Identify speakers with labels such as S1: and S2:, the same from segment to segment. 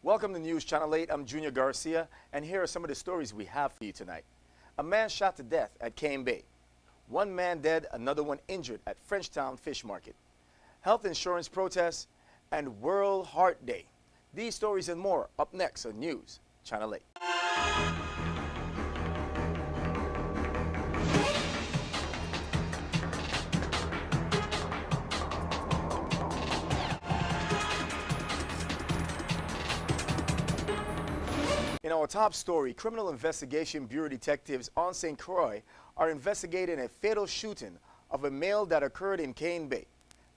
S1: Welcome to News Channel 8. I'm Junior Garcia, and here are some of the stories we have for you tonight. A man shot to death at Cane Bay. One man dead, another one injured at Frenchtown Fish Market. Health insurance protests, and World Heart Day. These stories and more up next on News Channel 8. In our top story, Criminal Investigation Bureau detectives on St. Croix are investigating a fatal shooting of a male that occurred in Cane Bay.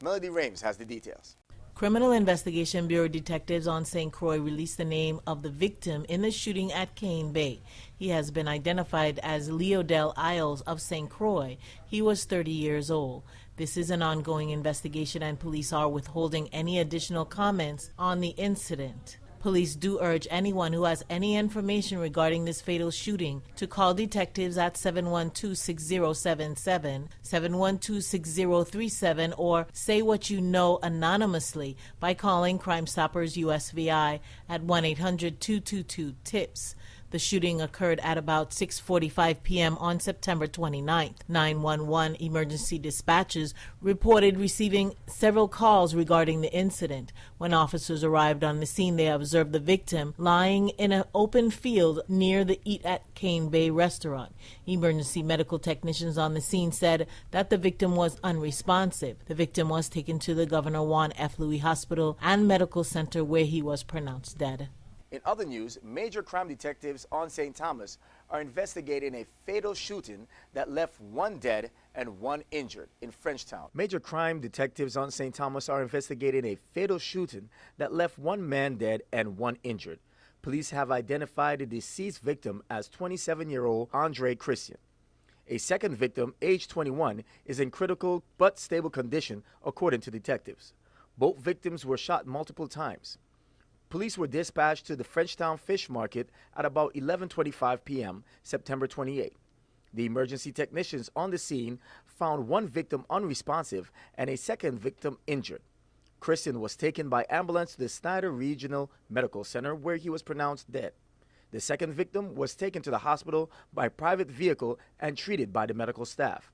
S1: Melody Rames has the details.
S2: Criminal Investigation Bureau detectives on St. Croix released the name of the victim in the shooting at Cane Bay. He has been identified as Leodell Isles of St. Croix. He was 30 years old. This is an ongoing investigation and police are withholding any additional comments on the incident. Police do urge anyone who has any information regarding this fatal shooting to call detectives at 712-6077, 712-6037, or say what you know anonymously by calling Crime Stoppers USVI at 1-800-222-TIPS. The shooting occurred at about 6:45 p.m. on September 29th. 911 emergency dispatchers reported receiving several calls regarding the incident. When officers arrived on the scene, they observed the victim lying in an open field near the Eat at Cane Bay restaurant. Emergency medical technicians on the scene said that the victim was unresponsive. The victim was taken to the Governor Juan F. Louis Hospital and Medical Center where he was pronounced dead.
S1: In other news, major crime detectives on St. Thomas are investigating a fatal shooting that left one dead and one injured in Frenchtown. Major crime detectives on St. Thomas are investigating a fatal shooting that left one man dead and one injured. Police have identified the deceased victim as 27-year-old Andre Christian. A second victim, age 21, is in critical but stable condition, according to detectives. Both victims were shot multiple times. Police were dispatched to the Frenchtown Fish Market at about 11:25 p.m., September 28. The emergency technicians on the scene found one victim unresponsive and a second victim injured. Christian was taken by ambulance to the Snyder Regional Medical Center where he was pronounced dead. The second victim was taken to the hospital by private vehicle and treated by the medical staff.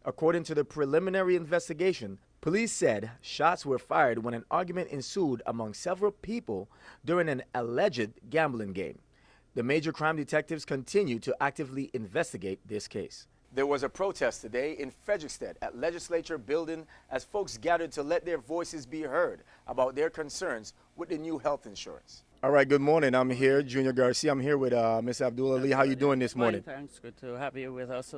S1: According to the preliminary investigation, police said shots were fired when an argument ensued among several people during an alleged gambling game. The major crime detectives continue to actively investigate this case. There was a protest today in Frederiksted at Legislature Building as folks gathered to let their voices be heard about their concerns with the new health insurance. All right, good morning. I'm here, Junior Garcia. I'm here with Ms. Abdullah Lee. How you doing this morning?
S3: Fine, thanks. Good to have you with us.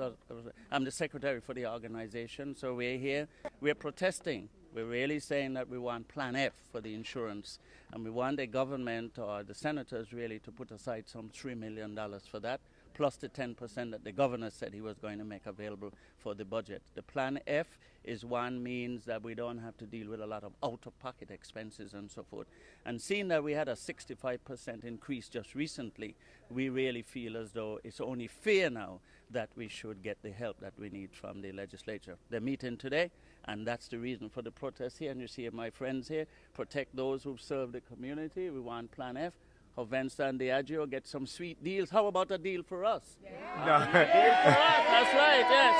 S3: I'm the secretary for the organization, so we're here. We're protesting. We're really saying that we want Plan F for the insurance, and we want the government or the senators really to put aside some $3 million for that, plus the 10% that the governor said he was going to make available for the budget. The Plan F is one means that we don't have to deal with a lot of out-of-pocket expenses and so forth. And seeing that we had a 65% increase just recently, we really feel as though it's only fair now that we should get the help that we need from the legislature. They're meeting today, and that's the reason for the protest here. And you see my friends here, protect those who serve the community. We want Plan F. Hovensa and Diageo get some sweet deals. How about a deal for us? Yeah. Deal for us. That's right. Yes.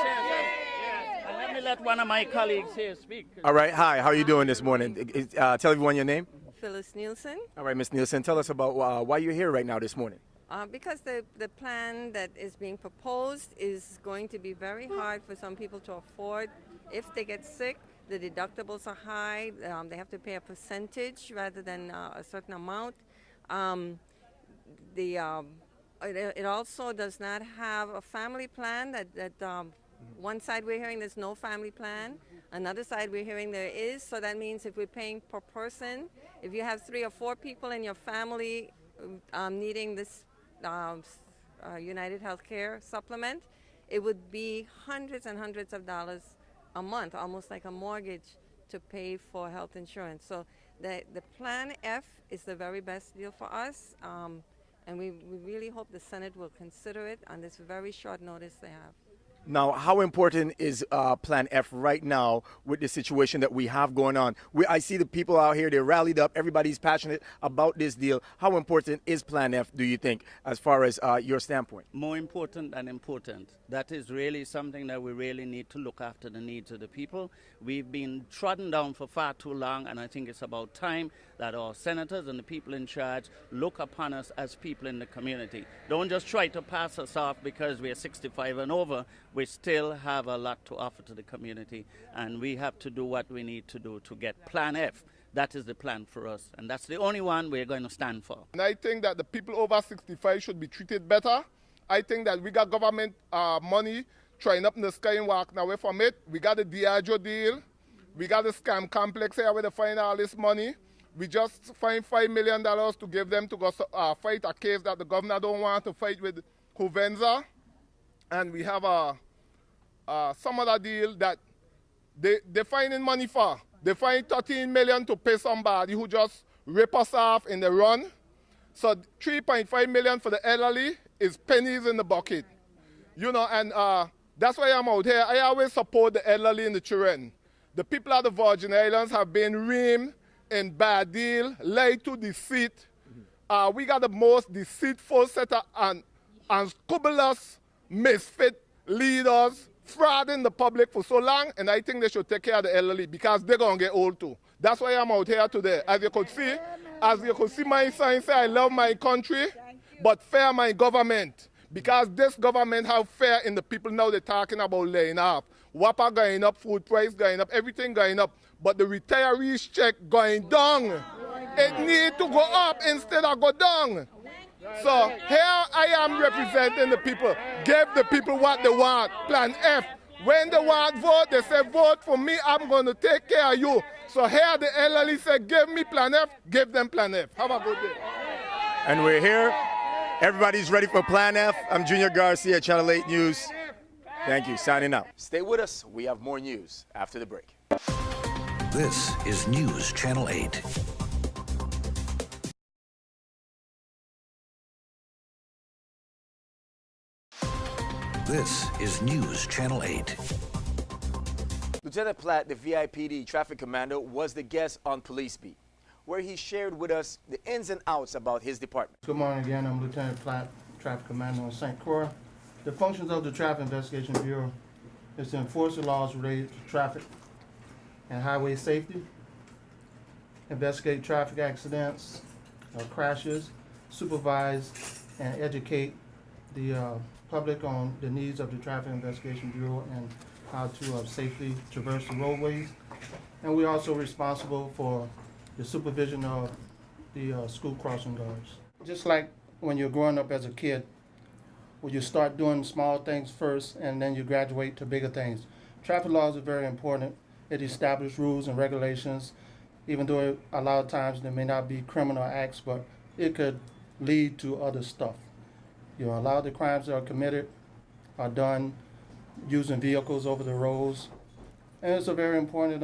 S3: And let me let one of my colleagues here speak.
S1: All right. Hi. How are you doing this morning? Tell everyone your name.
S4: Phyllis Nielsen.
S1: All right, Ms. Nielsen. Tell us about why you're here right now this morning.
S4: Because the plan that is being proposed is going to be very hard for some people to afford. If they get sick, the deductibles are high. They have to pay a percentage rather than a certain amount. It also does not have a family plan. One side we're hearing there's no family plan. Another side we're hearing there is. So that means if we're paying per person, if you have 3 or 4 people in your family needing this United Healthcare supplement, it would be hundreds and hundreds of dollars a month, almost like a mortgage, to pay for health insurance. So the Plan F is the very best deal for us, and we really hope the Senate will consider it on this very short notice they have.
S1: Now, how important is Plan F right now with the situation that we have going on? I see the people out here, they're rallied up, everybody's passionate about this deal. How important is Plan F, do you think, as far as your standpoint?
S3: More important than important. That is really something that we really need to look after the needs of the people. We've been trodden down for far too long, and I think it's about time that our senators and the people in charge look upon us as people in the community. Don't just try to pass us off because we're 65 and over. We still have a lot to offer to the community, and we have to do what we need to do to get Plan F. That is the plan for us, and that's the only one we're going to stand for.
S5: And I think that the people over 65 should be treated better. I think that we got government money trying up in the sky and walking away from it. We got the Diageo deal. We got the scam complex here where they find all this money. We just find $5 million to give them to go fight a case that the governor don't want to fight with Hovenza. And we have some other deal that they're finding money for. They find $13 million to pay somebody who just rip us off in the run. So $3.5 million for the elderly is pennies in the bucket. You know, and that's why I'm out here. I always support the elderly and the children. The people of the Virgin Islands have been reamed in bad deal, lied to, deceit. We got the most deceitful set of and scrupulous misfit leaders frauding the public for so long, and I think they should take care of the elderly because they're going to get old too. That's why I'm out here today. As you could see my sign say, I love my country, but fear my government. Because this government have fear in the people now they're talking about laying off. WAPA going up, food price going up, everything going up, but the retirees check going down. It need to go up instead of go down. So here I am representing the people. Give the people what they want. Plan F. When they want vote, they say vote for me, I'm going to take care of you. So here the elderly say give me Plan F, give them Plan F. Have a good day.
S1: And we're here. Everybody's ready for Plan F. I'm Junior Garcia, Channel 8 News. Thank you. Signing out. Stay with us. We have more news after the break.
S6: This is News Channel 8. This is News Channel 8.
S1: Lieutenant Platt, the VIPD traffic commando, was the guest on Police Beat, where he shared with us the ins and outs about his department.
S7: Good morning again. I'm Lieutenant Platt, Traffic Commando in St. Croix. The functions of the Traffic Investigation Bureau is to enforce the laws related to traffic and highway safety, investigate traffic accidents, crashes, supervise and educate the public on the needs of the Traffic Investigation Bureau and how to safely traverse the roadways. And we're also responsible for the supervision of the school crossing guards. Just like when you're growing up as a kid, where you start doing small things first and then you graduate to bigger things. Traffic laws are very important. It establishes rules and regulations, even though a lot of times there may not be criminal acts, but it could lead to other stuff. You know, a lot of the crimes that are committed are done using vehicles over the roads, and it's a very important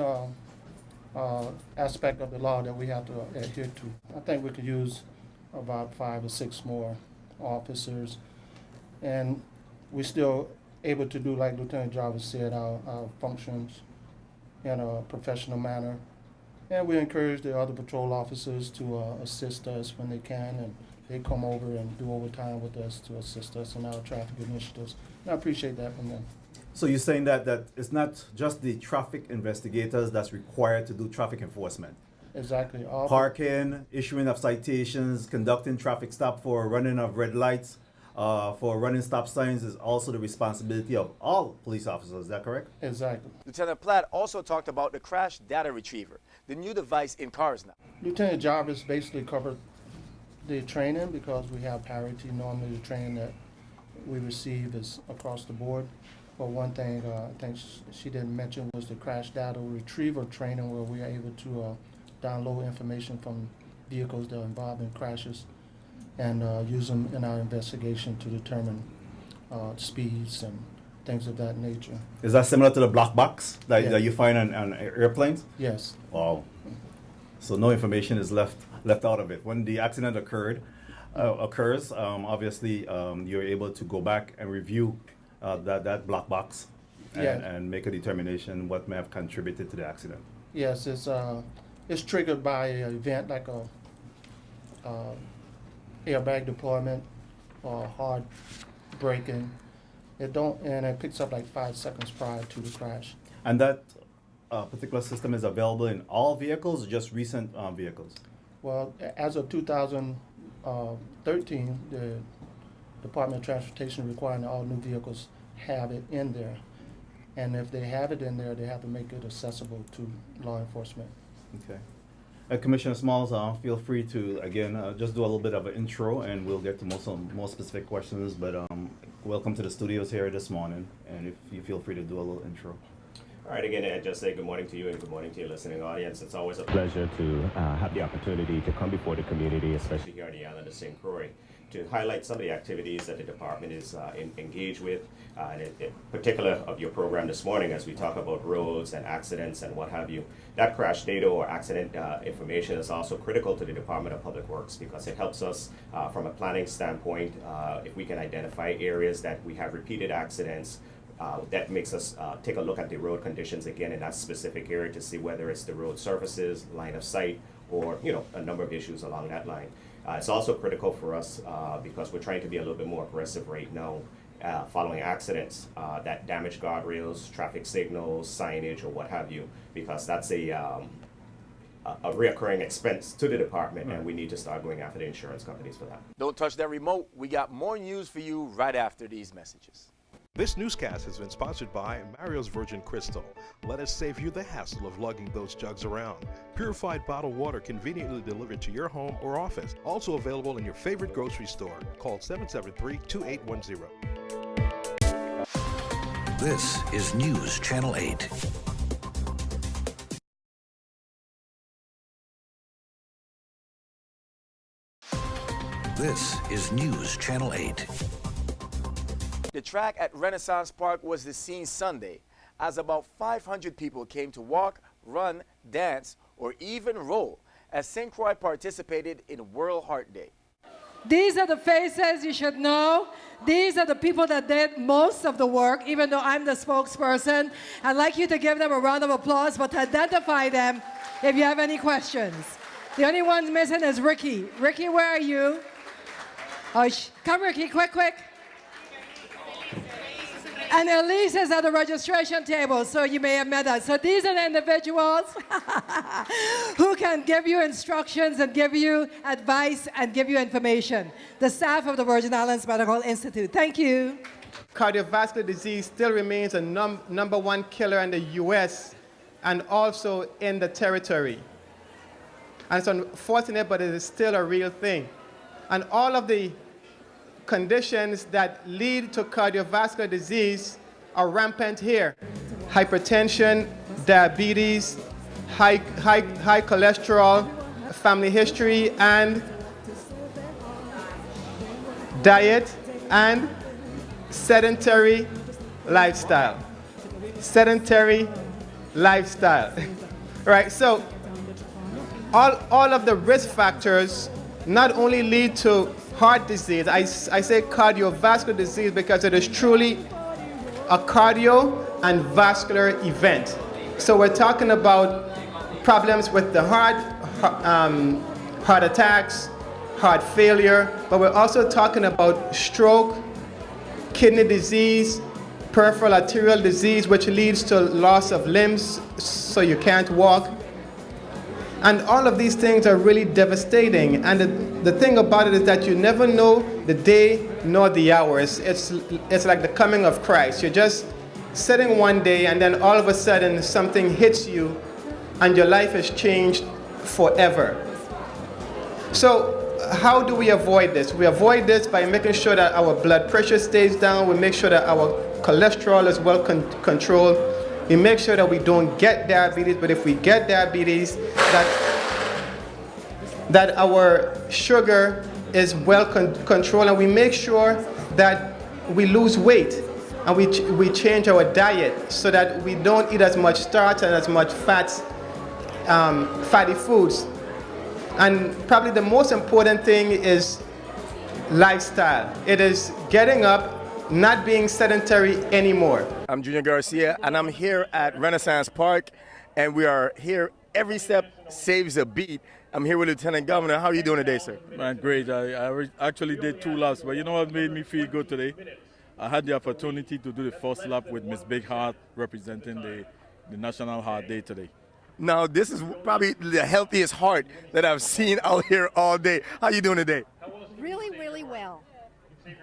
S7: aspect of the law that we have to adhere to. I think we could use about 5 or 6 more officers, and we're still able to do, like Lieutenant Jarvis said, our functions in a professional manner. And we encourage the other patrol officers to assist us when they can, and they come over and do overtime with us to assist us in our traffic initiatives. And I appreciate that from them.
S8: So you're saying that it's not just the traffic investigators that's required to do traffic enforcement?
S7: Exactly.
S8: Parking, issuing of citations, conducting traffic stop for running of red lights, for running stop signs is also the responsibility of all police officers. Is that correct?
S7: Exactly.
S1: Lieutenant Platt also talked about the crash data retriever, the new device in cars now.
S7: Lieutenant Jarvis basically covered the training because we have parity. Normally the training that we receive is across the board. But one thing I think she didn't mention was the crash data retriever training, where we are able to download information from vehicles that are involved in crashes and use them in our investigation to determine speeds and things of that nature.
S8: Is that similar to the black box that you find on airplanes?
S7: Yes.
S8: Wow. So no information is left out of it. When the accident occurs, obviously you're able to go back and review that black box and,
S7: Yeah.
S8: and make a determination what may have contributed to the accident.
S7: Yes, it's triggered by an event like a airbag deployment or hard braking. And it picks up like 5 seconds prior to the crash.
S8: And that particular system is available in all vehicles or just recent vehicles?
S7: Well, as of 2013, the Department of Transportation requiring all new vehicles have it in there. And if they have it in there, they have to make it accessible to law enforcement.
S8: Okay. Commissioner Smalls, feel free to, again, just do a little bit of an intro and we'll get to more specific questions. But welcome to the studios here this morning. And if you feel free to do a little intro.
S9: All right, again, I just say good morning to you and good morning to your listening audience. It's always a pleasure to have the opportunity to come before the community, especially here on the island of St. Croix, to highlight some of the activities that the department is engaged with, and in particular of your program this morning as we talk about roads and accidents and what have you. That crash data or accident information is also critical to the Department of Public Works because it helps us from a planning standpoint if we can identify areas that we have repeated accidents. That makes us take a look at the road conditions again in that specific area to see whether it's the road surfaces, line of sight, or a number of issues along that line. It's also critical for us because we're trying to be a little bit more aggressive right now following accidents that damage guardrails, traffic signals, signage, or what have you, because that's a reoccurring expense to the department, and we need to start going after the insurance companies for that.
S1: Don't touch that remote. We got more news for you right after these messages.
S10: This newscast has been sponsored by Mario's Virgin Crystal. Let us save you the hassle of lugging those jugs around. Purified bottled water conveniently delivered to your home or office. Also available in your favorite grocery store. Call 773-2810.
S6: This is News Channel 8. This is News Channel 8.
S1: The track at Renaissance Park was the scene Sunday as about 500 people came to walk, run, dance, or even roll as St. Croix participated in World Heart Day.
S11: These are the faces you should know. These are the people that did most of the work, even though I'm the spokesperson. I'd like you to give them a round of applause, but to identify them if you have any questions. The only one missing is Ricky. Ricky, where are you? Oh, come, Ricky, quick, quick. And Elise is at the registration table, so you may have met us. So these are the individuals who can give you instructions and give you advice and give you information. The staff of the Virgin Islands Medical Institute. Thank you.
S12: Cardiovascular disease still remains a number one killer in the U.S. and also in the territory. And it's unfortunate, but it is still a real thing. And all of the conditions that lead to cardiovascular disease are rampant here. Hypertension, diabetes, high cholesterol, family history, and diet, and sedentary lifestyle. Sedentary lifestyle. Right, so all of the risk factors not only lead to heart disease. I say cardiovascular disease because it is truly a cardio and vascular event. So we're talking about problems with the heart attacks, heart failure, but we're also talking about stroke, kidney disease, peripheral arterial disease, which leads to loss of limbs, so you can't walk. And all of these things are really devastating. And the thing about it is that you never know the day nor the hours. It's like the coming of Christ. You're just sitting one day and then all of a sudden something hits you and your life has changed forever. So how do we avoid this? We avoid this by making sure that our blood pressure stays down. We make sure that our cholesterol is well controlled. We make sure that we don't get diabetes, but if we get diabetes, that our sugar is well controlled, and we make sure that we lose weight, and we change our diet so that we don't eat as much starch and as much fatty foods. And probably the most important thing is lifestyle. It is getting up, not being sedentary anymore.
S1: I'm Junior Garcia, and I'm here at Renaissance Park, and we are here. Every step saves a beat. I'm here with Lieutenant Governor. How are you doing today, sir?
S13: Man, great. I actually did 2 laps, but you know what made me feel good today? I had the opportunity to do the first lap with Miss Big Heart representing the National Heart Day today.
S1: Now, this is probably the healthiest heart that I've seen out here all day. How you doing today?
S14: Really, really well.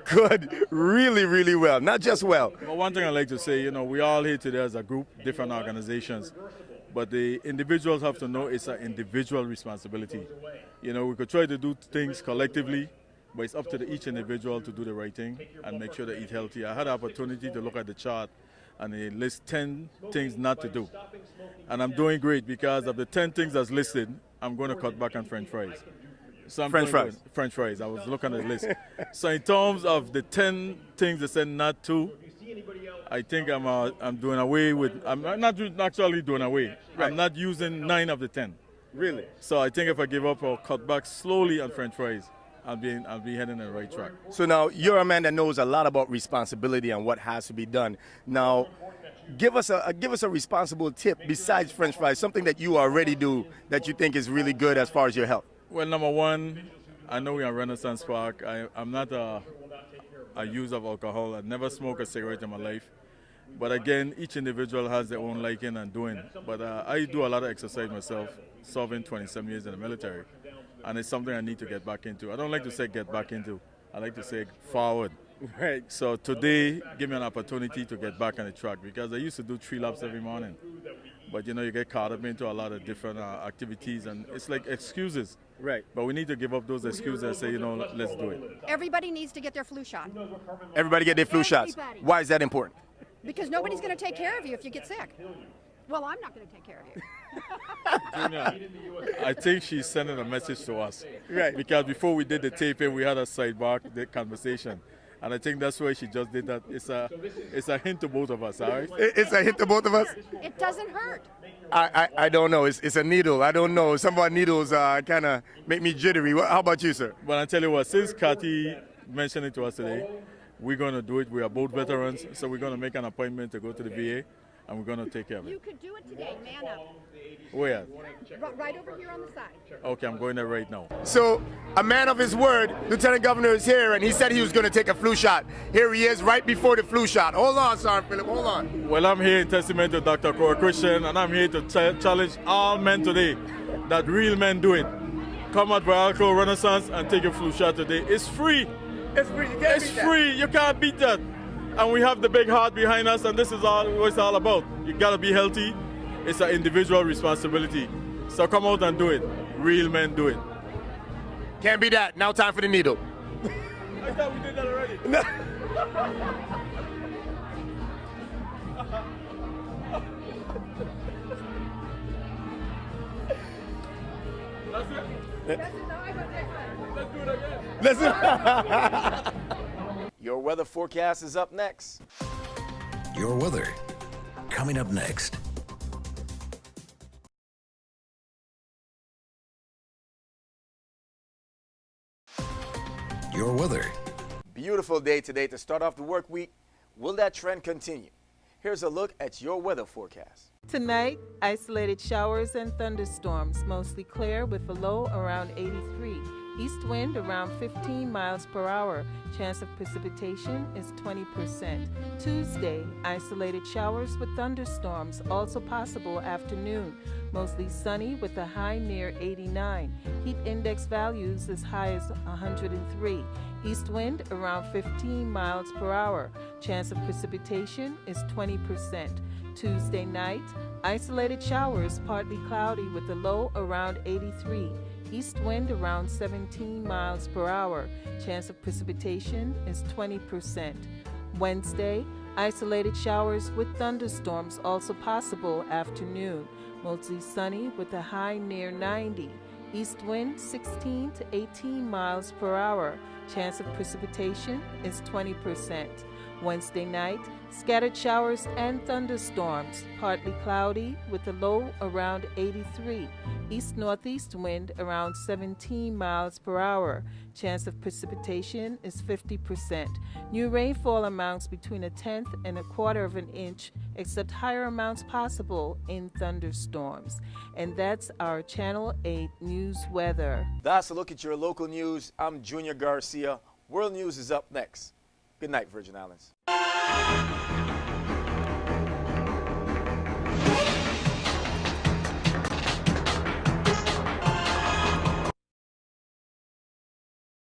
S1: Good. Really, really well. Not just well.
S13: Well, one thing I like to say, you know, we're all here today as a group, different organizations. But the individuals have to know it's an individual responsibility. You know, we could try to do things collectively, but it's up to each individual to do the right thing and make sure they eat healthy. I had the opportunity to look at the chart and it lists 10 things not to do. And I'm doing great because of the 10 things that's listed, I'm going to cut back on French fries. So
S1: French fries?
S13: French fries. I was looking at the list. So in terms of the 10 things they said not to, I think I'm doing away with, I'm not actually doing away. Right. I'm not using 9 of the 10.
S1: Really?
S13: So I think if I give up or cut back slowly on French fries, I'll be heading in the right track.
S1: So now you're a man that knows a lot about responsibility and what has to be done. Now, give us a responsible tip besides French fries, something that you already do that you think is really good as far as your health.
S13: Well, number one, I know we're at Renaissance Park. I'm not a user of alcohol. I never smoked a cigarette in my life. But again, each individual has their own liking and doing. But I do a lot of exercise myself, serving 27 years in the military. And it's something I need to get back into. I don't like to say get back into. I like to say forward.
S1: Right.
S13: So today, give me an opportunity to get back on the track because I used to do 3 laps every morning. But you know, you get caught up into a lot of different activities and it's like excuses.
S1: Right.
S13: But we need to give up those excuses and say, you know, let's do it.
S14: Everybody needs to get their flu shot.
S1: Everybody get their flu shots. Why is that important?
S14: Because nobody's going to take care of you if you get sick. Well, I'm not going to take care of you.
S13: Junior, I think she's sending a message to us.
S1: Right.
S13: Because before we did the taping, we had a sidebar conversation. And I think that's why she just did that. It's a hint to both of us, all right?
S1: It's a hint to both of us?
S14: It doesn't hurt.
S1: I don't know. It's a needle. I don't know. Some of our needles kind of make me jittery. How about you, sir?
S13: But I tell you what, since Kathy mentioned it to us today, we're going to do it. We are both veterans, so we're going to make an appointment to go to the VA, and we're going to take care of it.
S14: You could do it today. Man up.
S13: Where?
S14: Right over here on the side.
S13: Okay, I'm going there right now.
S1: So, a man of his word, Lieutenant Governor is here, and he said he was going to take a flu shot. Here he is right before the flu shot. Hold on, Sergeant Phillip, hold on.
S13: Well, I'm here in testament to Dr. Cora Christian, and I'm here to challenge all men today that real men do it. Come out for Alcohol Renaissance and take a flu shot today. It's free.
S1: It's free. You can't
S13: it's free. You can't beat that. And we have the big heart behind us, and this is what it's all about. You got to be healthy. It's an individual responsibility. So come out and do it. Real men do it.
S1: Can't be that. Now time for the needle.
S13: I thought we did that already.
S1: No.
S13: That's it. Let's do it again.
S1: Let's do it. Your weather forecast is up next.
S6: Your weather coming up next. Your weather.
S1: Beautiful day today to start off the work week. Will that trend continue? Here's a look at your weather forecast.
S15: Tonight, isolated showers and thunderstorms, mostly clear with a low around 83. East wind around 15 miles per hour. Chance of precipitation is 20%. Tuesday, isolated showers with thunderstorms, also possible afternoon. Mostly sunny with a high near 89. Heat index values as high as 103. East wind around 15 miles per hour. Chance of precipitation is 20%. Tuesday night, isolated showers, partly cloudy with a low around 83. East wind around 17 miles per hour. Chance of precipitation is 20%. Wednesday, isolated showers with thunderstorms also possible afternoon. Mostly sunny with a high near 90. East wind 16 to 18 miles per hour. Chance of precipitation is 20%. Wednesday night, scattered showers and thunderstorms, partly cloudy with a low around 83. East-northeast wind around 17 miles per hour. Chance of precipitation is 50%. New rainfall amounts between 1/10 and 1/4 of an inch, except higher amounts possible in thunderstorms. And that's our Channel 8 News weather.
S1: That's a look at your local news. I'm Junior Garcia. World News is up next. Good night, Virgin Islands.